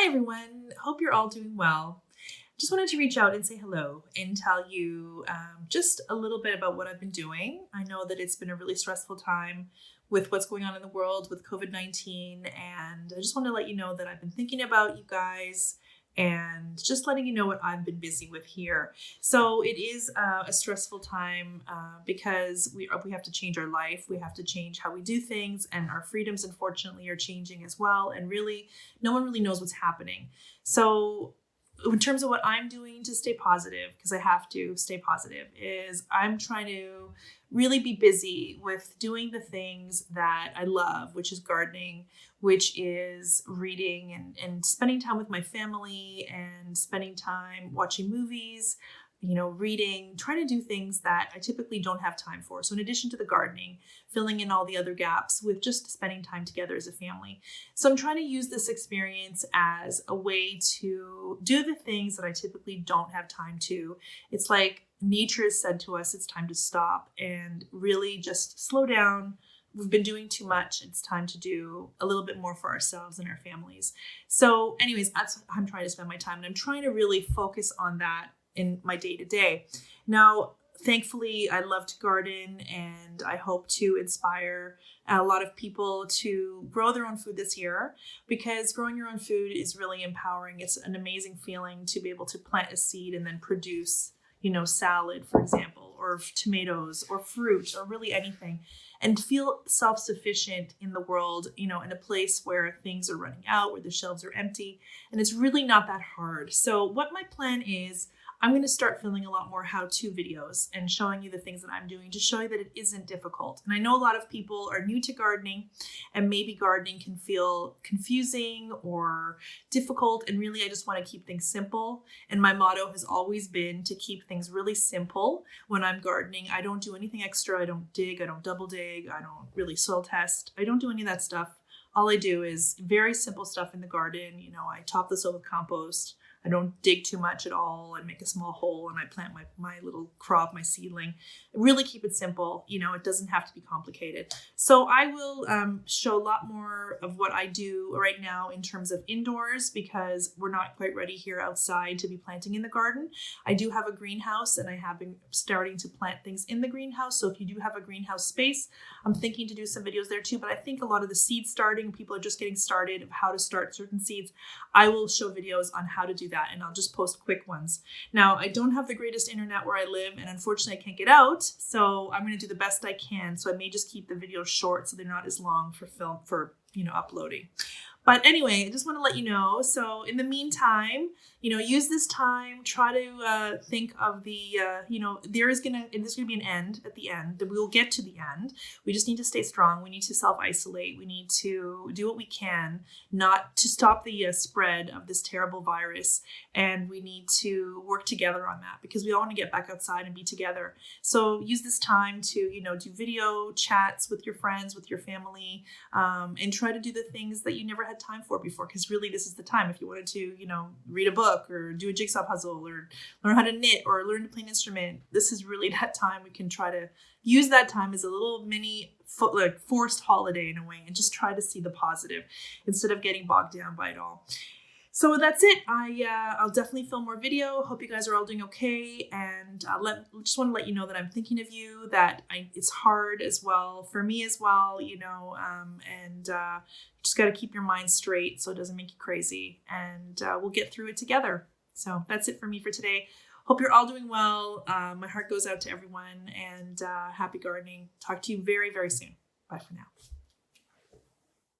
Hi, everyone. Hope you're all doing well. Just wanted to reach out and say hello and tell you just a little bit about what I've been doing. I know that it's been a really stressful time with what's going on in the world with COVID-19, and I just want to let you know that I've been thinking about you guys and just letting you know what I've been busy with here. So it is a stressful time because we have to change our life. We have to change how we do things, and our freedoms, unfortunately, are changing as well. And really, no one really knows what's happening. So in terms of what I'm doing to stay positive, because I have to stay positive, is I'm trying to really be busy with doing the things that I love, which is gardening, which is reading and spending time with my family and spending time watching movies, reading, trying to do things that I typically don't have time for. So in addition to the gardening, filling in all the other gaps with just spending time together as a family. So I'm trying to use this experience as a way to do the things that I typically don't have time to. It's like nature has said to us, it's time to stop and really just slow down. We've been doing too much. It's time to do a little bit more for ourselves and our families. So anyways, that's how I'm trying to spend my time. And I'm trying to really focus on that in my day to day. Now, thankfully, I love to garden, and I hope to inspire a lot of people to grow their own food this year, because growing your own food is really empowering. It's an amazing feeling to be able to plant a seed and then produce, salad, for example, or tomatoes or fruit or really anything, and feel self-sufficient in the world, in a place where things are running out, where the shelves are empty, and it's really not that hard. So what my plan is, I'm going to start filming a lot more how-to videos and showing you the things that I'm doing to show you that it isn't difficult. And I know a lot of people are new to gardening, and maybe gardening can feel confusing or difficult. And really, I just want to keep things simple. And my motto has always been to keep things really simple when I'm gardening. I don't do anything extra. I don't dig. I don't double dig. I don't really soil test. I don't do any of that stuff. All I do is very simple stuff in the garden. I top the soil with compost. I don't dig too much at all. I make a small hole and I plant my little crop, my seedling. I really keep it simple. It doesn't have to be complicated. So I will show a lot more of what I do right now in terms of indoors, because we're not quite ready here outside to be planting in the garden. I do have a greenhouse, and I have been starting to plant things in the greenhouse. So if you do have a greenhouse space, I'm thinking to do some videos there too. But I think a lot of the seed starting, people are just getting started of how to start certain seeds. I will show videos on how to do that, and I'll just post quick ones. Now, I don't have the greatest internet where I live, and unfortunately I can't get out, so I'm going to do the best I can. So I may just keep the videos short so they're not as long for uploading. But anyway, I just want to let you know. So in the meantime, use this time, try to think of the, there's going to be an end at the end, that we will get to the end. We just need to stay strong. We need to self-isolate. We need to do what we can not to stop the spread of this terrible virus. And we need to work together on that, because we all want to get back outside and be together. So use this time to, do video chats with your friends, with your family, and try to do the things that you never had time for before, because really this is the time. If you wanted to read a book or do a jigsaw puzzle or learn how to knit or learn to play an instrument, this is really that time. We can try to use that time as a little mini forced holiday in a way, and just try to see the positive instead of getting bogged down by it all. So that's it. I'll definitely film more video. Hope you guys are all doing okay. And just want to let you know that I'm thinking of you, that it's hard as well for me as well, and just got to keep your mind straight so it doesn't make you crazy. And we'll get through it together. So that's it for me for today. Hope you're all doing well. My heart goes out to everyone, and happy gardening. Talk to you very, very soon. Bye for now.